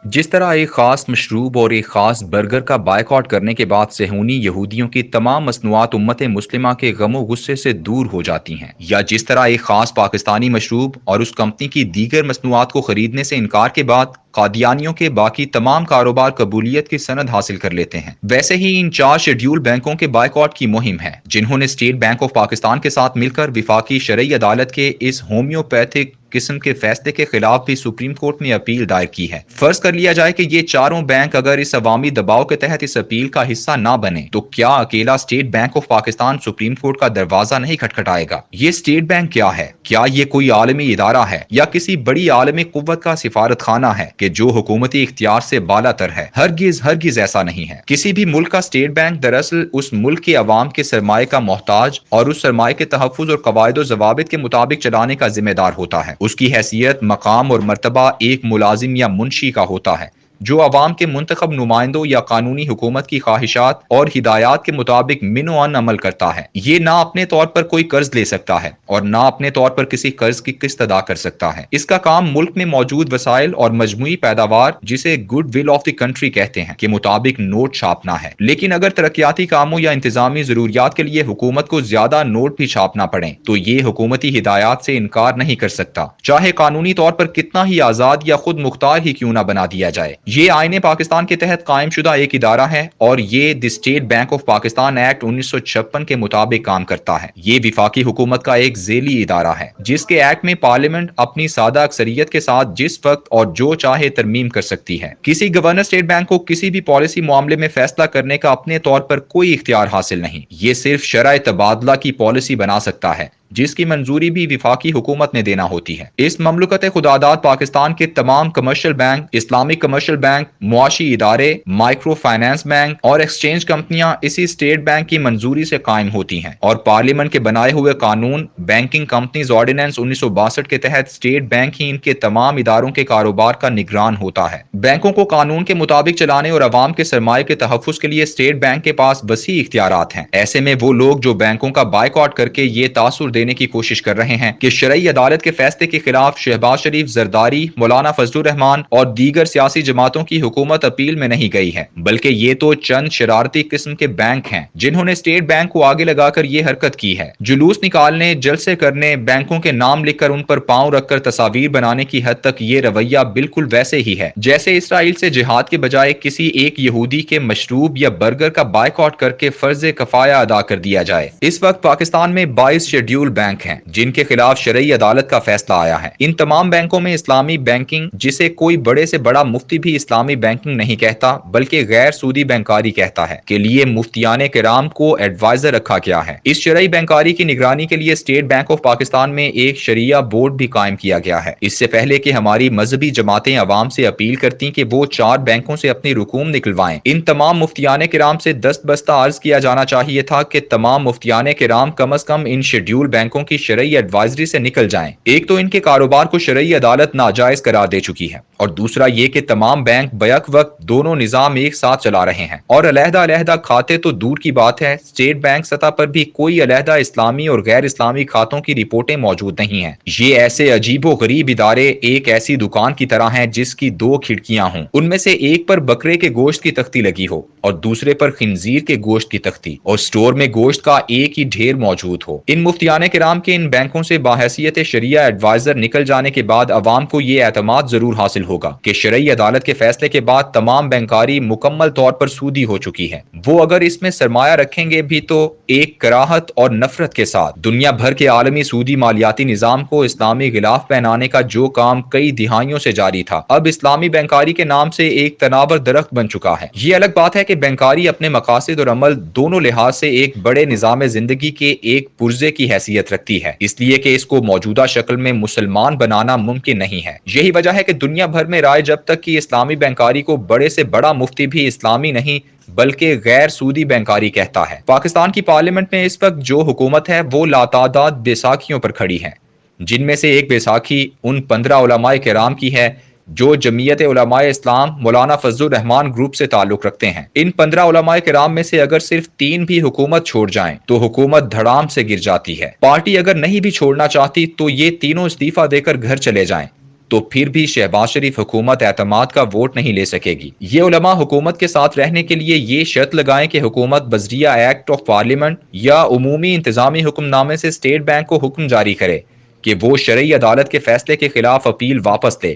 जिस तरह एक खास मशरूब और एक खास बर्गर का बायकॉट करने के बाद सेहूनी यहूदियों की तमाम मसनूआत उम्मत मुस्लिमा के गमो गुस्से से दूर हो जाती हैं, या जिस तरह एक खास पाकिस्तानी मशरूब और उस कंपनी की दीगर मसनूआत को खरीदने से इनकार के बाद कादियानियों के बाकी तमाम कारोबार कबूलियत की सनद हासिल कर लेते हैं, वैसे ही इन 4 शेड्यूल बैंकों के बायकॉट की मुहिम है, जिन्होंने स्टेट बैंक ऑफ पाकिस्तान के साथ मिलकर विफाकी शरई अदालत के इस होम्योपैथिक किस्म के फैसले के खिलाफ भी सुप्रीम कोर्ट में अपील दायर की है। फर्ज कर लिया जाए कि ये चारों बैंक अगर इस अवामी दबाव के तहत इस अपील का हिस्सा ना बने, तो क्या अकेला state bank of Pakistan supreme court का दरवाजा नहीं खटखटाएगा? ये स्टेट बैंक क्या है? क्या ये कोई आलमी इदारा है या किसी बड़ी आलमी कुव्वत का सिफारत खाना है कि जो हुकूमती इख्तियार से बालातर है? हरगिज हरगिज ऐसा नहीं है। किसी भी मुल्क का स्टेट बैंक दरअसल उस मुल्क के अवाम के सरमाए का मोहताज और उस सरमाए के तहफ़्फ़ुज़ और कवायद ज़वाबित के मुताबिक चलाने का जिम्मेदार होता है। उसकी हैसियत, मकाम और मर्तबा एक मुलाजिम या मुंशी का होता है, जो अवाम के मुंतखब नुमाइंदों या कानूनी हुकूमत की ख्वाहिशात और हिदायत के मुताबिक मिनो अन अमल करता है। ये ना अपने तौर पर कोई कर्ज ले सकता है और ना अपने तौर पर किसी कर्ज की किस्त अदा कर सकता है। इसका काम मुल्क में मौजूद वसाइल और मजमुई पैदावार, जिसे good will of the country कहते हैं, के मुताबिक नोट छापना है। लेकिन अगर तरक्याती कामों या इंतजामी जरूरियात के लिए हुकूमत को ज्यादा नोट भी छापना पड़े, तो ये हुकूमती हिदायत से इनकार नहीं कर सकता, चाहे कानूनी तौर पर कितना ही आजाद या खुद मुख्तार ही क्यों ना बना दिया जाए। ये आईने पाकिस्तान के तहत कायम शुदा एक इदारा है और ये the state bank of Pakistan act 1956 के मुताबिक काम करता है। ये विफाकी हुकूमत का एक झेली इदारा है, जिसके एक्ट में पार्लियामेंट अपनी सादा अक्सरियत के साथ जिस वक्त और जो चाहे तरमीम कर सकती है। किसी गवर्नर स्टेट बैंक को किसी भी पॉलिसी मामले में फैसला करने का अपने तौर पर कोई इख्तियार हासिल नहीं। ये सिर्फ शरअ तबादला की पॉलिसी बना सकता है, जिसकी मंजूरी भी विफाकी हुकूमत ने देना होती है। इस ममलकत खुदादाद पाकिस्तान के तमाम commercial bank, Islamic commercial bank, मुआशी इदारे, माइक्रो फाइनेंस बैंक और एक्सचेंज कंपनियां इसी स्टेट बैंक की मंजूरी से कायम होती हैं और पार्लियामेंट के बनाए हुए कानून बैंकिंग कंपनीज ऑर्डिनेंस 1962 के तहत स्टेट बैंक ही इनके तमाम इदारों के कारोबार का निगरान होता है। बैंकों को कानून के मुताबिक चलाने और अवाम के सरमाए के तहफ़्फ़ुज़ के लिए स्टेट बैंक के पास वसी इख्तियारात हैं। ऐसे में वो लोग जो बैंकों का बायकॉट करके ये तासुर देने की कोशिश कर रहे हैं कि शरई अदालत के फैसले के खिलाफ शहबाज शरीफ, जरदारी, मौलाना फजलुर रहमान और दीगर सियासी जमातों की हुकूमत अपील में नहीं गई है, बल्कि ये तो चंद शरारती किस्म के बैंक हैं जिन्होंने स्टेट बैंक को आगे लगाकर ये हरकत की है। जुलूस निकालने, जलसे करने, बैंकों के नाम लिखकर उन पर पांव रखकर तस्वीर बनाने की हद तक ये रवैया बिल्कुल वैसे ही है जैसे इसराइल से जिहाद के बजाय किसी एक यहूदी के मशरूब या बर्गर का बायकॉट करके फर्ज कफाया अदा कर दिया जाए। इस वक्त पाकिस्तान में 22 शेड्यूल बैंक हैं जिनके खिलाफ शरई अदालत का फैसला आया है। इन तमाम बैंकों में इस्लामी बैंकिंग, जिसे कोई बड़े से बड़ा मुफ्ती भी इस्लामी बैंकिंग नहीं कहता बल्कि गैर सूदी बैंकारी कहता है, के लिए मुफ्तियाने किराम को एडवाइजर रखा गया है। इस शरई बैंकारी की निगरानी के लिए स्टेट बैंक ऑफ पाकिस्तान में एक शरिया बोर्ड भी कायम किया गया है। इससे पहले कि हमारी मजहबी जमातें अवाम से अपील करती कि वो 4 बैंकों से अपनी रुकूम निकलवाएं, इन तमाम मुफ्तियाने किराम से दस्तबस्ता अर्ज किया जाना चाहिए था कि तमाम मुफ्तियाने किराम कम अज कम इन शेड्यूल बैंकों की शरई एडवाइजरी से निकल जाएं। एक तो इनके कारोबार को शरई अदालत नाजायज करार दे चुकी है और दूसरा ये कि तमाम बैंक बैक वक्त दोनों निजाम एक साथ चला रहे हैं और अलहदा अलहदा खाते तो दूर की बात है, स्टेट बैंक सतह पर भी कोई अलहदा इस्लामी और गैर इस्लामी खातों की रिपोर्टें मौजूद नहीं है। ये ऐसे अजीबो गरीब इदारे एक ऐसी दुकान की तरह हैं जिसकी 2 खिड़कियां हों, उनमें से एक पर बकरे के गोश्त की तख्ती लगी हो और दूसरे पर खिंजीर के गोश्त की तख्ती, और स्टोर में गोश्त का एक ही ढेर मौजूद हो। इन मुफ्तियाने किराम के इन बैंकों से बाहैसियत शरिया एडवाइजर निकल जाने के बाद अवाम को ये एतमाद जरूर हासिल होगा कि शरई अदालत के फैसले के बाद तमाम बैंकारी मुकम्मल तौर पर सूदी हो चुकी है। वो अगर इसमें सरमाया रखेंगे भी तो एक कराहत और नफरत के साथ। दुनिया भर के आलमी सूदी मालियाती निजाम को इस्लामी गिलाफ पहनाने का जो काम कई दिहाइयों से जारी था, अब इस्लामी बैंकारी के नाम से एक तनावर दरख्त बन चुका है। ये अलग बात है कि बैंकारी अपने मकासद और अमल दोनों लिहाज से एक बड़े निजाम जिंदगी के एक पुर्जे की हैसियत रखती है, इसलिए कि इसको मौजूदा शक्ल में मुसलमान बनाना मुमकिन नहीं है। यही वजह है कि दुनिया भर में राय जब तक कि इस्लामी बैंकारी को बड़े से बड़ा मुफ्ती भी इस्लामी नहीं बल्कि गैर सूदी बैंकारी कहता है। पाकिस्तान की पार्लियामेंट में इस वक्त जो हुकूमत है वो लातादाद बैसाखियों पर खड़ी है, जिनमें से एक बैसाखी उन 15 उलमाए किराम की है जो जमीयत उलमाए इस्लाम मौलाना फजलुर रहमान ग्रुप से ताल्लुक रखते हैं। इन 15 उलमाए किराम में से अगर सिर्फ 3 भी हुकूमत छोड़ जाएं तो हुकूमत धड़ाम से गिर जाती है। पार्टी अगर नहीं भी छोड़ना चाहती तो ये तीनों इस्तीफा देकर घर चले जाएं। تو پھر بھی شہباز شریف حکومت اعتماد کا ووٹ نہیں لے سکے گی۔ یہ علماء حکومت کے ساتھ رہنے کے لیے یہ شرط لگائیں کہ حکومت بذریعہ ایکٹ آف پارلیمنٹ یا عمومی انتظامی حکم نامے سے اسٹیٹ بینک کو حکم جاری کرے کہ وہ شرعی عدالت کے فیصلے کے خلاف اپیل واپس لے،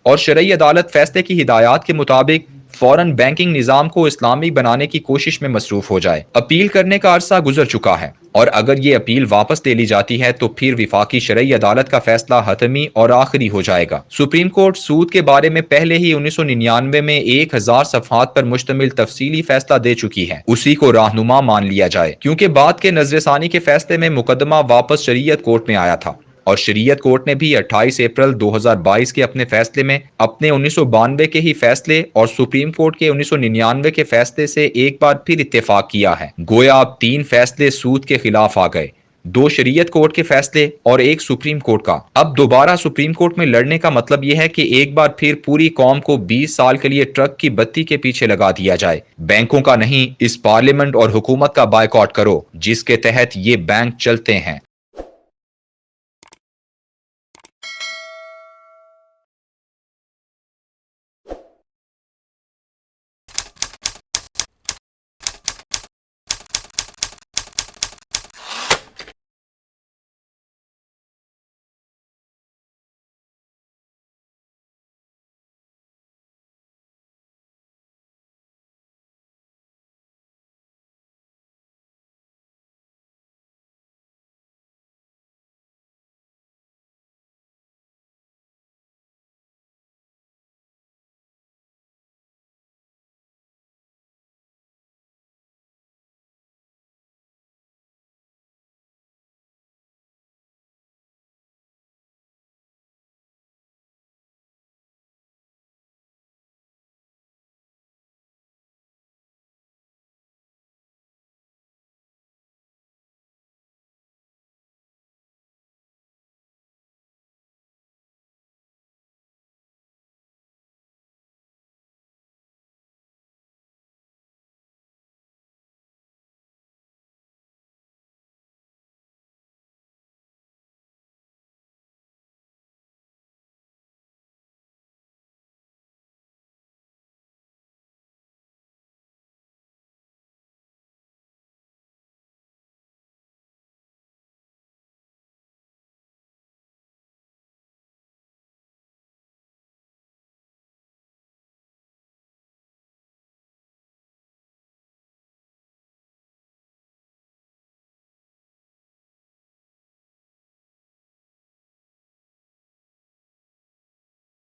اور شرعی عدالت فیصلے کی ہدایات کے مطابق فوراً بینکنگ نظام کو اسلامی بنانے کی کوشش میں مصروف ہو جائے۔ اپیل کرنے کا عرصہ گزر چکا ہے، اور اگر یہ اپیل واپس لے لی جاتی ہے تو پھر وفاقی شرعی عدالت کا فیصلہ حتمی اور آخری ہو جائے گا۔ سپریم کورٹ سود کے بارے میں پہلے ہی 1999 میں 1000 صفحات پر مشتمل تفصیلی فیصلہ دے چکی ہے، اسی کو رہنما مان لیا جائے، کیونکہ بعد کے نظر ثانی کے فیصلے میں مقدمہ واپس شریعت کورٹ میں آیا تھا، اور شریعت کورٹ نے بھی 28 اپریل 2022 کے اپنے فیصلے میں اپنے 1992 کے ہی فیصلے اور سپریم کورٹ کے 1999 کے فیصلے سے ایک بار پھر اتفاق کیا ہے۔ گویا اب 3 فیصلے سود کے خلاف آ گئے، 2 شریعت کورٹ کے فیصلے اور 1 سپریم کورٹ کا۔ اب دوبارہ سپریم کورٹ میں لڑنے کا مطلب یہ ہے کہ ایک بار پھر پوری قوم کو 20 سال کے لیے ٹرک کی بتی کے پیچھے لگا دیا جائے۔ بینکوں کا نہیں، اس پارلیمنٹ اور حکومت کا بائیکاٹ کرو جس کے تحت یہ بینک چلتے ہیں۔